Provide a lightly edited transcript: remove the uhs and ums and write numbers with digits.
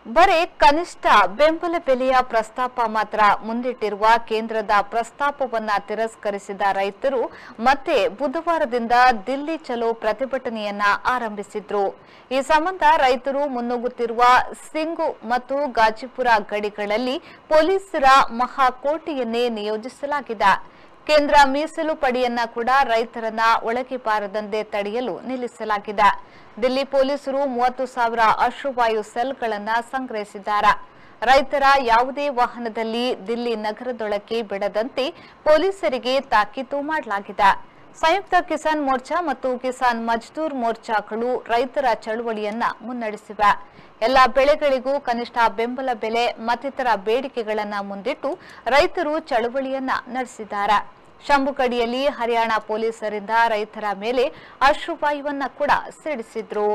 ಬರೆ ಕನಿಷ್ಠ ಬೆಂಬಲ ಬೆಲೆಯ ಪ್ರಸ್ತಾಪ ಮಾತ್ರ ಮುಂದಿಟ್ಟಿರುವ ಕೇಂದ್ರದ ಪ್ರಸ್ತಾಪವನ್ನ ತಿರಸ್ಕರಿಸಿದ ರೈತರು ಮತ್ತೆ ಬುಧವಾರದಿಂದ ದಿಲ್ಲಿ ಚಲೋ ಪ್ರತಿಭಟನೆಯನ್ನ ಆರಂಭಿಸಿದ್ರು. ಈ ಸಂಬಂಧ ರೈತರು ಮುನ್ನುಗ್ಗುತ್ತಿರುವ ಸಿಂಗು ಮತ್ತು ಗಾಜಿಪುರ ಗಡಿಗಳಲ್ಲಿ ಪೊಲೀಸರ ಮಹಾಕೋಟಿಯನ್ನೇ ನಿಯೋಜಿಸಲಾಗಿದೆ. ಕೇಂದ್ರ ಮೀಸಲು ಪಡೆಯನ್ನ ಕೂಡ ರೈತರನ್ನ ಒಳಗೆ ಬಾರದಂತೆ ತಡೆಯಲು ನಿಲ್ಲಿಸಲಾಗಿದೆ. ದಿಲ್ಲಿ ಪೊಲೀಸರು 30,000 ಅಶ್ರುವಾಯು ಸೆಲ್ಗಳನ್ನು ಸಂಗ್ರಹಿಸಿದ್ದಾರೆ. ರೈತರ ಯಾವುದೇ ವಾಹನದಲ್ಲಿ ದಿಲ್ಲಿ ನಗರದೊಳಕ್ಕೆ ಬಿಡದಂತೆ ಪೊಲೀಸರಿಗೆ ತಾಕೀತು ಮಾಡಲಾಗಿದೆ. ಸಂಯುಕ್ತ ಕಿಸಾನ್ ಮೋರ್ಚಾ ಮತ್ತು ಕಿಸಾನ್ ಮಜ್ದೂರ್ ಮೋರ್ಚಾಗಳು ರೈತರ ಚಳವಳಿಯನ್ನ ಮುನ್ನಡೆಸಿವೆ. ಎಲ್ಲಾ ಬೆಳೆಗಳಿಗೂ ಕನಿಷ್ಠ ಬೆಂಬಲ ಬೆಲೆ ಮತ್ತಿತರ ಬೇಡಿಕೆಗಳನ್ನು ಮುಂದಿಟ್ಟು ರೈತರು ಚಳವಳಿಯನ್ನ ನಡೆಸಿದ್ದಾರೆ. ಶಂಭುಗಡಿಯಲ್ಲಿ ಹರಿಯಾಣ ಪೊಲೀಸರಿಂದ ರೈತರ ಮೇಲೆ ಅಶ್ರುವಾಯುವನ್ನ ಕೂಡ ಸಿಡಿಸಿದ್ರು.